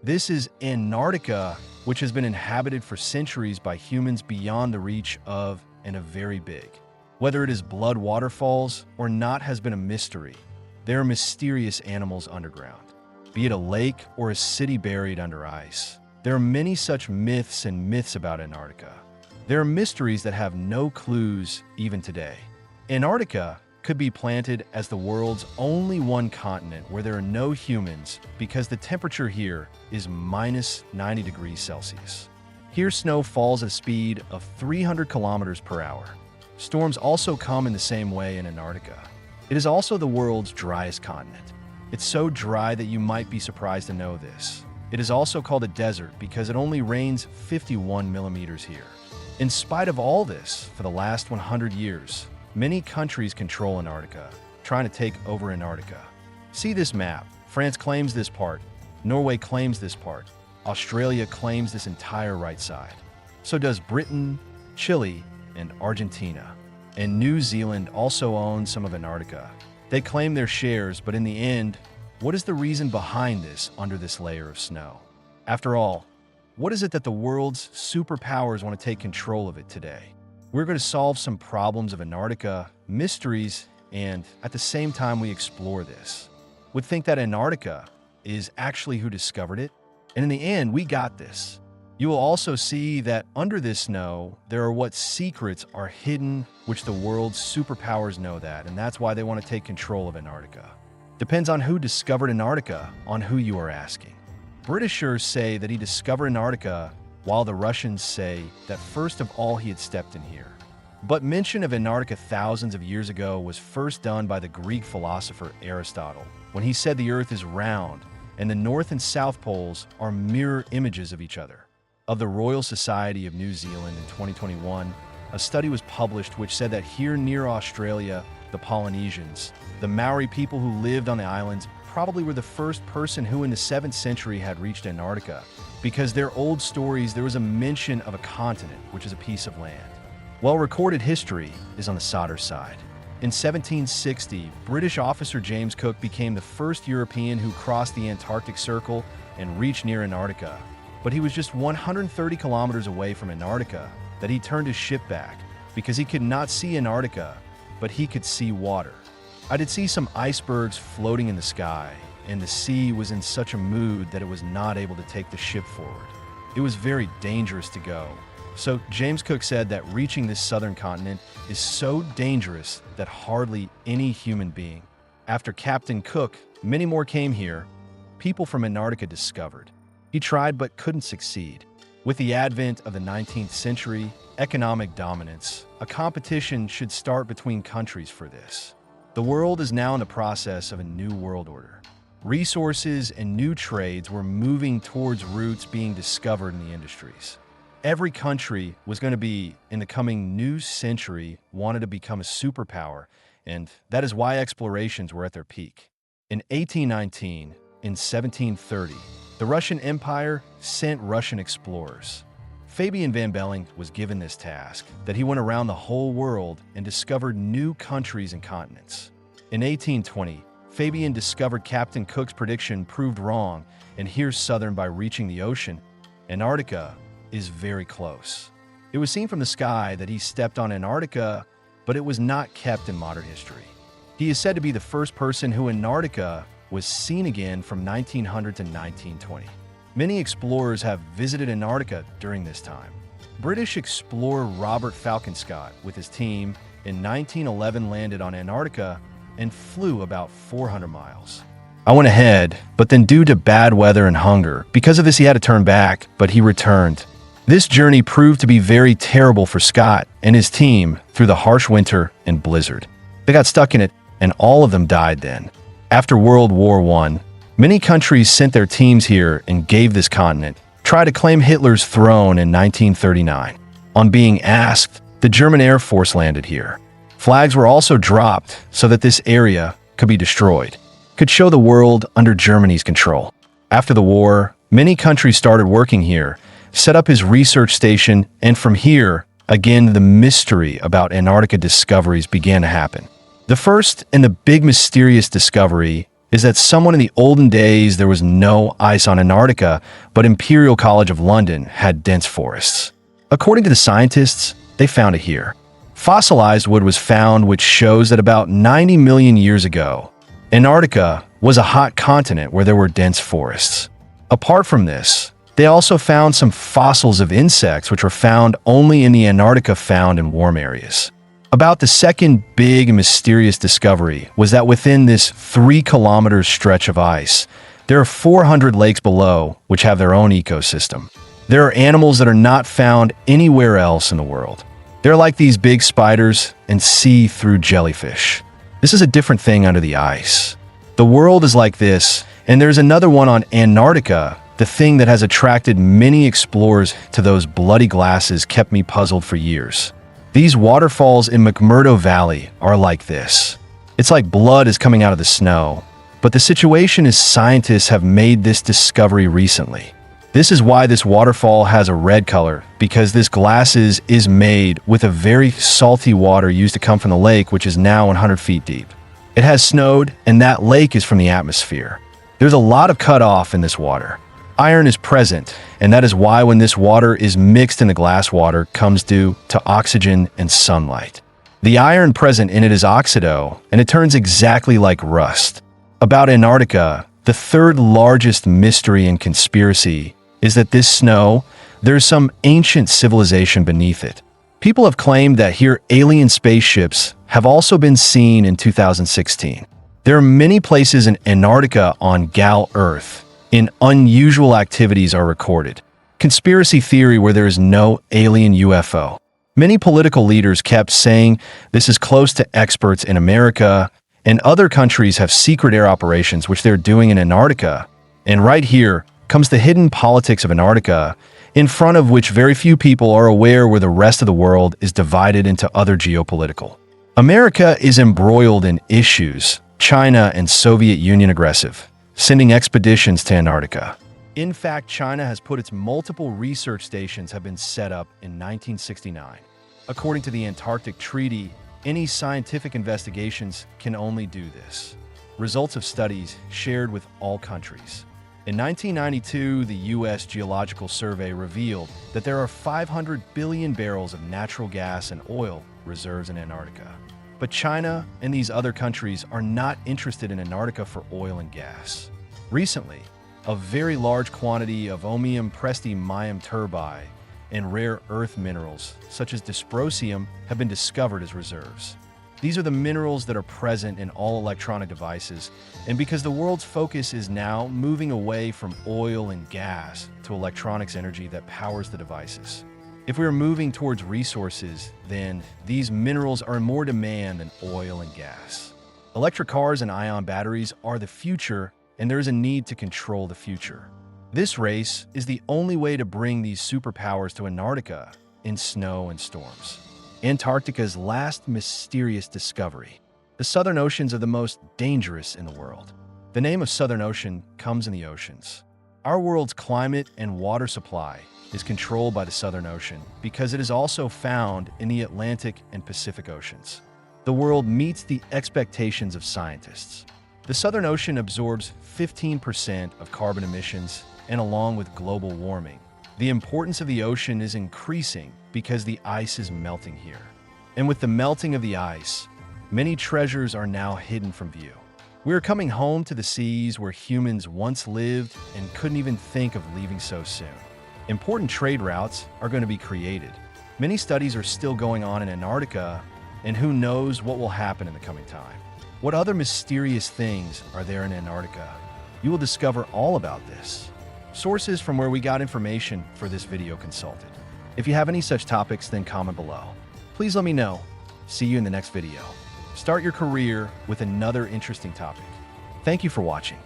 This is Antarctica, which has been inhabited for centuries by humans beyond the reach of and a very big. Whether it is blood waterfalls or not has been a mystery. There are mysterious animals underground, be it a lake or a city buried under ice. There are many such myths and myths about Antarctica. There are mysteries that have no clues even today. Antarctica could be planted as the world's only one continent where there are no humans because the temperature here is minus 90 degrees Celsius. Here, snow falls at a speed of 300 kilometers per hour. Storms also come in the same way in Antarctica. It is also the world's driest continent. It's so dry that you might be surprised to know this. It is also called a desert because it only rains 51 millimeters here. In spite of all this, for the last 100 years, many countries control Antarctica, trying to take over Antarctica. See this map. France claims this part. Norway claims this part. Australia claims this entire right side. So does Britain, Chile, and Argentina. And New Zealand also owns some of Antarctica. They claim their shares, but in the end, what is the reason behind this under this layer of snow? After all, what is it that the world's superpowers want to take control of it today? We're going to solve some problems of Antarctica, mysteries, and at the same time we explore this. Would think that Antarctica is actually who discovered it, and in the end, we got this. You will also see that under this snow, there are what secrets are hidden, which the world's superpowers know that, and that's why they want to take control of Antarctica. Depends on who discovered Antarctica, on who you are asking. Britishers say that he discovered Antarctica, while the Russians say that first of all he had stepped in here. But mention of Antarctica thousands of years ago was first done by the Greek philosopher Aristotle, when he said the Earth is round and the North and South poles are mirror images of each other. Of the Royal Society of New Zealand in 2021, a study was published which said that here near Australia, the Polynesians, the Maori people who lived on the islands, probably were the first person who in the 7th century had reached Antarctica, because their old stories there was a mention of a continent, which is a piece of land. Well, recorded history is on the Sodder side. In 1760, British officer James Cook became the first European who crossed the Antarctic Circle and reached near Antarctica. But he was just 130 kilometers away from Antarctica that he turned his ship back because he could not see Antarctica, but he could see water. I did see some icebergs floating in the sky, and the sea was in such a mood that it was not able to take the ship forward. It was very dangerous to go. So James Cook said that reaching this southern continent is so dangerous that hardly any human being. After Captain Cook, many more came here. People from Antarctica discovered. He tried but couldn't succeed. With the advent of the 19th century, economic dominance, a competition should start between countries for this. The world is now in the process of a new world order. Resources and new trades were moving towards routes being discovered in the industries. Every country was going to be, in the coming new century, wanted to become a superpower, and that is why explorations were at their peak. In 1819, in 1730, the Russian Empire sent Russian explorers. Fabian van Belling was given this task, that he went around the whole world and discovered new countries and continents. In 1820, Fabian discovered Captain Cook's prediction proved wrong, and here's southern by reaching the ocean. Antarctica is very close. It was seen from the sky that he stepped on Antarctica, but it was not kept in modern history. He is said to be the first person who Antarctica was seen again from 1900 to 1920. Many explorers have visited Antarctica during this time. British explorer Robert Falcon Scott with his team in 1911 landed on Antarctica and flew about 400 miles. I went ahead, but then due to bad weather and hunger, because of this he had to turn back, but he returned. This journey proved to be very terrible for Scott and his team through the harsh winter and blizzard. They got stuck in it, and all of them died then. After World War I, many countries sent their teams here and gave this continent, tried to claim Hitler's throne in 1939. On being asked, the German Air Force landed here. Flags were also dropped so that this area could be destroyed, could show the world under Germany's control. After the war, many countries started working here, set up his research station, and from here, again, the mystery about Antarctica discoveries began to happen. The first and the big mysterious discovery is that someone in the olden days there was no ice on Antarctica, but Imperial College of London had dense forests. According to the scientists, they found it here. Fossilized wood was found, which shows that about 90 million years ago, Antarctica was a hot continent where there were dense forests. Apart from this, they also found some fossils of insects which were found only in the Antarctica, found in warm areas. About the second big and mysterious discovery was that within this 3-kilometer stretch of ice, there are 400 lakes below which have their own ecosystem. There are animals that are not found anywhere else in the world. They're like these big spiders and see-through jellyfish. This is a different thing under the ice. The world is like this, and there's another one on Antarctica. The thing that has attracted many explorers to those bloody glasses kept me puzzled for years. These waterfalls in McMurdo Valley are like this. It's like blood is coming out of the snow. But the situation is scientists have made this discovery recently. This is why this waterfall has a red color, because this glasses is made with a very salty water used to come from the lake, which is now 100 feet deep. It has snowed, and that lake is from the atmosphere. There's a lot of cutoff in this water. Iron is present, and that is why when this water is mixed in the glass water comes due to oxygen and sunlight. The iron present in it is oxido, and it turns exactly like rust. About Antarctica, the third largest mystery and conspiracy is that this snow, there's some ancient civilization beneath it. People have claimed that here alien spaceships have also been seen in 2016. There are many places in Antarctica on Gal Earth in unusual activities are recorded. Conspiracy theory where there is no alien UFO. Many political leaders kept saying this is close to experts in America, and other countries have secret air operations which they're doing in Antarctica. And right here comes the hidden politics of Antarctica, in front of which very few people are aware, where the rest of the world is divided into other geopolitical. America is embroiled in issues. China and Soviet Union aggressive, sending expeditions to Antarctica. In fact, China has put its multiple research stations have been set up in 1969. According to the Antarctic Treaty, any scientific investigations can only do this. Results of studies shared with all countries. In 1992, the U.S. Geological Survey revealed that there are 500 billion barrels of natural gas and oil reserves in Antarctica. But China and these other countries are not interested in Antarctica for oil and gas. Recently, a very large quantity of ohmium praseodymium turbide and rare earth minerals, such as dysprosium, have been discovered as reserves. These are the minerals that are present in all electronic devices, and because the world's focus is now moving away from oil and gas to electronics energy that powers the devices. If we are moving towards resources, then these minerals are in more demand than oil and gas. Electric cars and ion batteries are the future, and there is a need to control the future. This race is the only way to bring these superpowers to Antarctica in snow and storms. Antarctica's last mysterious discovery. The Southern Oceans are the most dangerous in the world. The name of Southern Ocean comes in the oceans. Our world's climate and water supply is controlled by the Southern Ocean because it is also found in the Atlantic and Pacific Oceans. The world meets the expectations of scientists. The Southern Ocean absorbs 15% of carbon emissions, and along with global warming, the importance of the ocean is increasing because the ice is melting here. And with the melting of the ice, many treasures are now hidden from view. We are coming home to the seas where humans once lived and couldn't even think of leaving so soon. Important trade routes are going to be created. Many studies are still going on in Antarctica, and who knows what will happen in the coming time. What other mysterious things are there in Antarctica? You will discover all about this. Sources from where we got information for this video consulted. If you have any such topics, then comment below. Please let me know. See you in the next video. Start your career with another interesting topic. Thank you for watching.